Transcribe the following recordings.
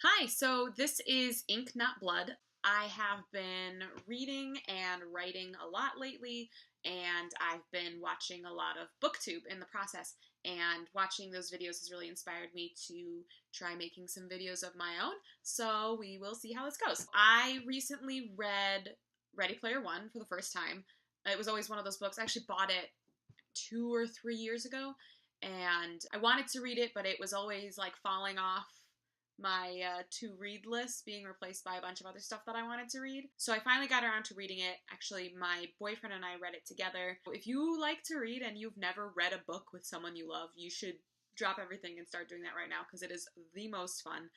Hi, so this is Ink Not Blood. I have been reading and writing a lot lately, and I've been watching a lot of BookTube in the process, and watching those videos has really inspired me to try making some videos of my own, so we will see how this goes. I recently read Ready Player One for the first time. It was always one of those books. I actually bought it 2 or 3 years ago, and I wanted to read it, but it was always like falling off my to-read list, being replaced by a bunch of other stuff that I wanted to read. So I finally got around to reading it. Actually, my boyfriend and I read it together. If you like to read and you've never read a book with someone you love, you should drop everything and start doing that right now, because it is the most fun.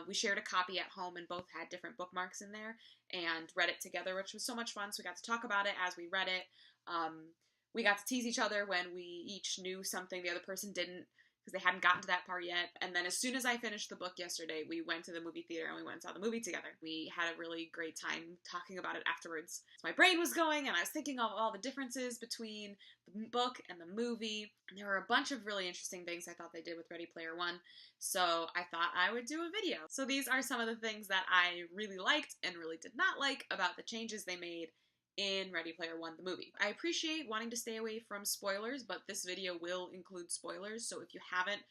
We shared a copy at home and both had different bookmarks in there and read it together, which was so much fun. So we got to talk about it as we read it. We got to tease each other when we each knew something the other person didn't, because they hadn't gotten to that part yet. And then as soon as I finished the book yesterday, we went to the movie theater and we went and saw the movie together. We had a really great time talking about it afterwards. So my brain was going, and I was thinking of all the differences between the book and the movie. And there were a bunch of really interesting things I thought they did with Ready Player One, so I thought I would do a video. So these are some of the things that I really liked and really did not like about the changes they made in Ready Player One, the movie. I appreciate wanting to stay away from spoilers, but this video will include spoilers, so if you haven't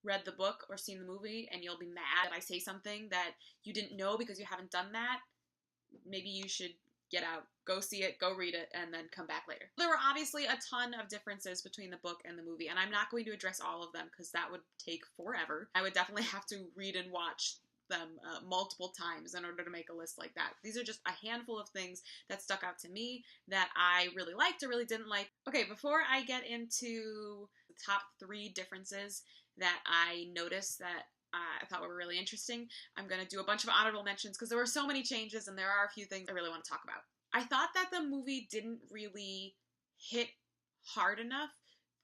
read the book or seen the movie and you'll be mad that I say something that you didn't know because you haven't done that, maybe you should get out, go see it, go read it, and then come back later. There were obviously a ton of differences between the book and the movie, and I'm not going to address all of them because that would take forever. I would definitely have to read and watch them multiple times in order to make a list like that. These are just a handful of things that stuck out to me that I really liked or really didn't like. Okay, before I get into the top 3 differences that I noticed that I thought were really interesting, I'm going to do a bunch of honorable mentions because there were so many changes and there are a few things I really want to talk about. I thought that the movie didn't really hit hard enough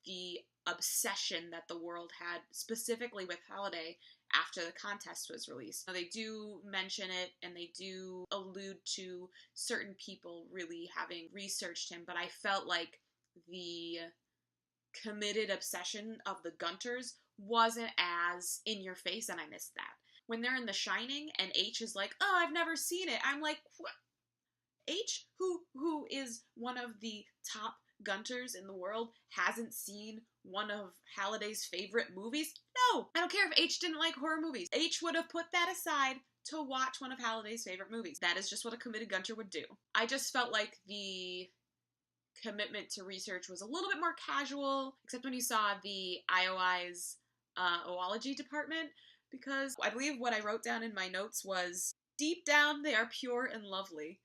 the obsession that the world had, specifically with Holiday, after the contest was released. They do mention it and they do allude to certain people really having researched him, but I felt like the committed obsession of the Gunters wasn't as in your face, and I missed that. When they're in The Shining and H is like, oh, I've never seen it, I'm like, what? H, who is one of the top Gunters in the world, hasn't seen one of Halliday's favorite movies? No! I don't care if H didn't like horror movies. H would have put that aside to watch one of Halliday's favorite movies. That is just what a committed Gunter would do. I just felt like the commitment to research was a little bit more casual, except when you saw the IOI's oology department, because I believe what I wrote down in my notes was, deep down they are pure and lovely.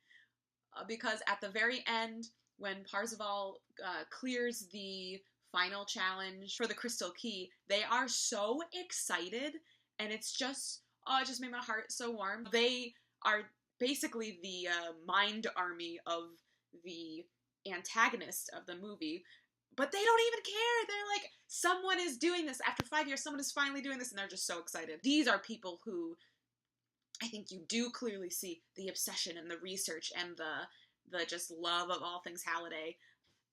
Because at the very end, when Parzival clears the final challenge for the Crystal Key, they are so excited, and it's just, oh, it just made my heart so warm. They are basically the mind army of the antagonist of the movie, but they don't even care. They're like, someone is doing this. After 5 years, someone is finally doing this, and they're just so excited. These are people who I think you do clearly see the obsession and the research and the just love of all things Halliday.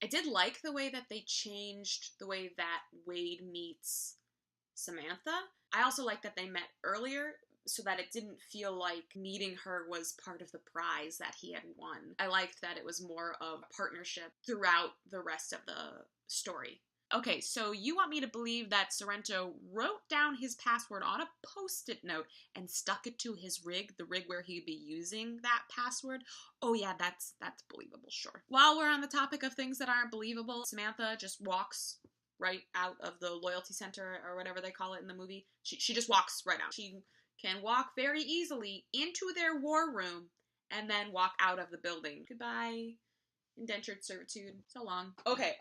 I did like the way that they changed the way that Wade meets Samantha. I also like that they met earlier so that it didn't feel like meeting her was part of the prize that he had won. I liked that it was more of a partnership throughout the rest of the story. Okay, so you want me to believe that Sorrento wrote down his password on a post-it note and stuck it to his rig, the rig where he'd be using that password? Oh yeah, that's believable, sure. While we're on the topic of things that aren't believable, Samantha just walks right out of the loyalty center, or whatever they call it in the movie. She just walks right out. She can walk very easily into their war room and then walk out of the building. Goodbye, indentured servitude. So long. Okay.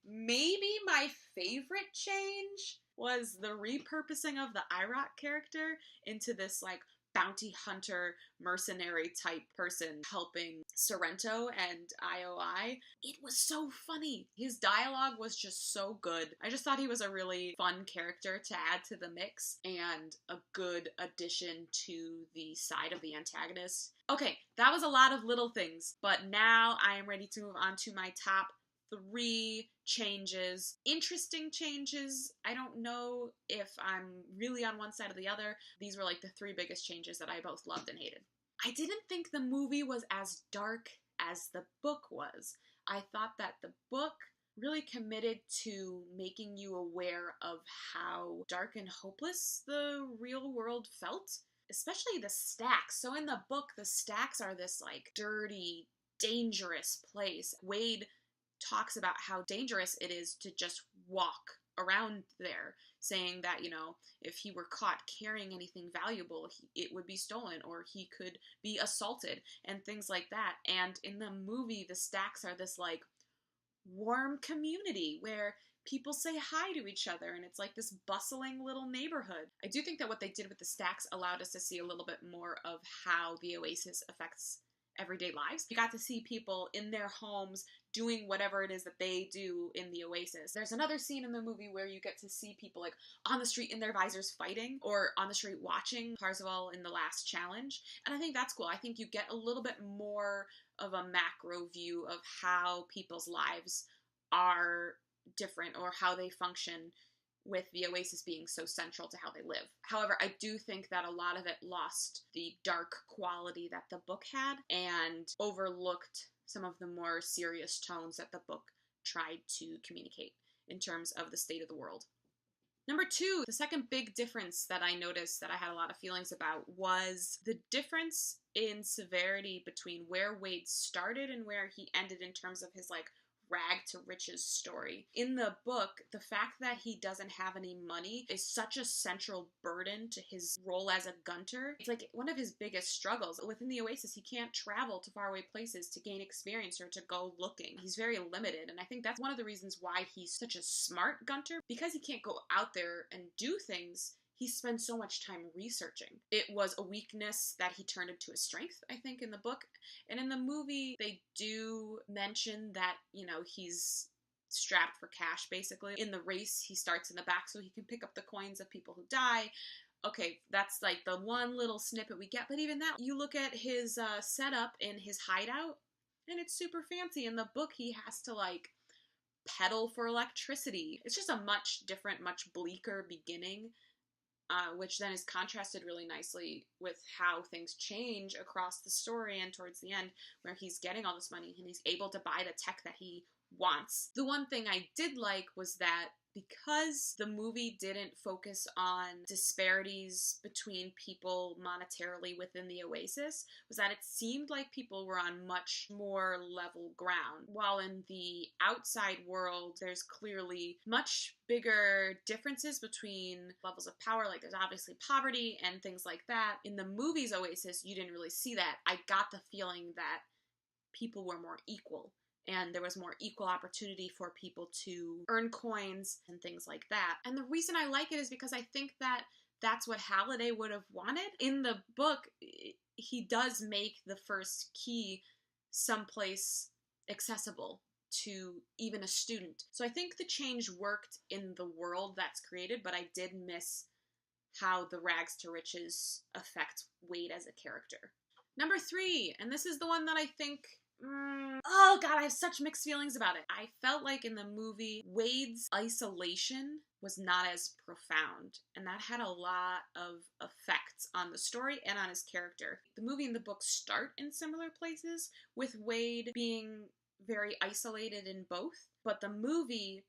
Maybe my favorite change was the repurposing of the IROC character into this, like, bounty hunter, mercenary type person helping Sorrento and IOI. It was so funny. His dialogue was just so good. I just thought he was a really fun character to add to the mix and a good addition to the side of the antagonist. Okay, that was a lot of little things, but now I am ready to move on to my top three changes. Interesting changes. I don't know if I'm really on one side or the other. These were like the three biggest changes that I both loved and hated. I didn't think the movie was as dark as the book was. I thought that the book really committed to making you aware of how dark and hopeless the real world felt, especially the stacks. So in the book, the stacks are this like dirty, dangerous place. Wade talks about how dangerous it is to just walk around there, saying that, you know, if he were caught carrying anything valuable, it would be stolen, or he could be assaulted, and things like that. And in the movie, the stacks are this like warm community where people say hi to each other, and it's like this bustling little neighborhood. I do think that what they did with the stacks allowed us to see a little bit more of how the Oasis affects everyday lives. You got to see people in their homes doing whatever it is that they do in the Oasis. There's another scene in the movie where you get to see people like on the street in their visors fighting, or on the street watching Parzival in the last challenge. And I think that's cool. I think you get a little bit more of a macro view of how people's lives are different, or how they function, with the Oasis being so central to how they live. However, I do think that a lot of it lost the dark quality that the book had, and overlooked some of the more serious tones that the book tried to communicate in terms of the state of the world. Number two, the second big difference that I noticed that I had a lot of feelings about was the difference in severity between where Wade started and where he ended in terms of his like rag to riches story. In the book, the fact that he doesn't have any money is such a central burden to his role as a gunter. It's like one of his biggest struggles. Within the Oasis, he can't travel to faraway places to gain experience or to go looking. He's very limited, and I think that's one of the reasons why he's such a smart gunter. Because he can't go out there and do things, he spends so much time researching. It was a weakness that he turned into a strength, I think, in the book. And in the movie, they do mention that, you know, he's strapped for cash, basically. In the race, he starts in the back so he can pick up the coins of people who die. Okay, that's like the one little snippet we get. But even that, you look at his setup in his hideout, and it's super fancy. In the book, he has to, like, pedal for electricity. It's just a much different, much bleaker beginning. Which then is contrasted really nicely with how things change across the story and towards the end, where he's getting all this money and he's able to buy the tech that he wants. The one thing I did like was that because the movie didn't focus on disparities between people monetarily within the Oasis, was that it seemed like people were on much more level ground. While in the outside world, there's clearly much bigger differences between levels of power, like there's obviously poverty and things like that. In the movie's Oasis, you didn't really see that. I got the feeling that people were more equal, and there was more equal opportunity for people to earn coins and things like that. And the reason I like it is because I think that that's what Halliday would have wanted. In the book, he does make the first key someplace accessible to even a student. So I think the change worked in the world that's created, but I did miss how the rags to riches affect Wade as a character. Number three, and this is the one that I think oh god, I have such mixed feelings about it. I felt like in the movie, Wade's isolation was not as profound, and that had a lot of effects on the story and on his character. The movie and the book start in similar places, with Wade being very isolated in both, but the movie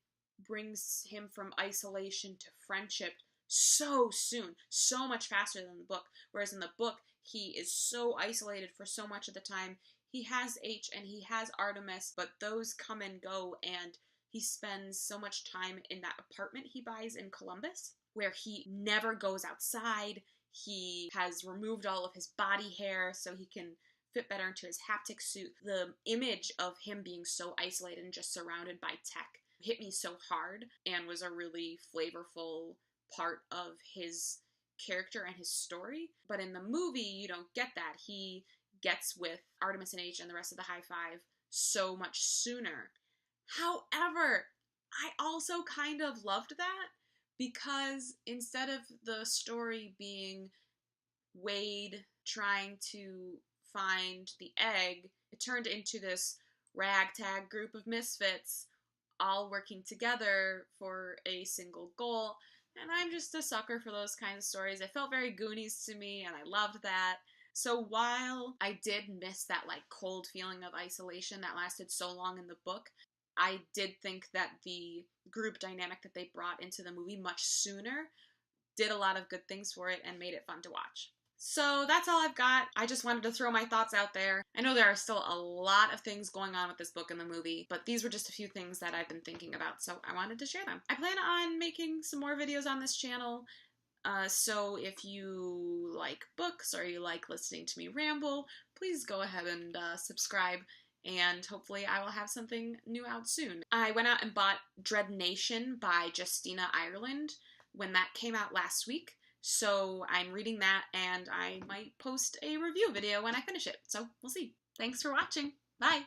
brings him from isolation to friendship so soon, so much faster than the book, whereas in the book, he is so isolated for so much of the time. He has H and he has Artemis, but those come and go, and he spends so much time in that apartment he buys in Columbus, where he never goes outside. He has removed all of his body hair so he can fit better into his haptic suit. The image of him being so isolated and just surrounded by tech hit me so hard, and was a really flavorful part of his character and his story. But in the movie, you don't get that. He gets with Artemis and H and the rest of the High Five so much sooner. However, I also kind of loved that, because instead of the story being Wade trying to find the egg, it turned into this ragtag group of misfits all working together for a single goal. And I'm just a sucker for those kinds of stories. It felt very Goonies to me, and I loved that. So while I did miss that like cold feeling of isolation that lasted so long in the book, I did think that the group dynamic that they brought into the movie much sooner did a lot of good things for it and made it fun to watch. So that's all I've got. I just wanted to throw my thoughts out there. I know there are still a lot of things going on with this book and the movie, but these were just a few things that I've been thinking about, so I wanted to share them. I plan on making some more videos on this channel, so if you like books or you like listening to me ramble, please go ahead and subscribe, and hopefully I will have something new out soon. I went out and bought Dread Nation by Justina Ireland when that came out last week. So I'm reading that, and I might post a review video when I finish it. So we'll see. Thanks for watching. Bye.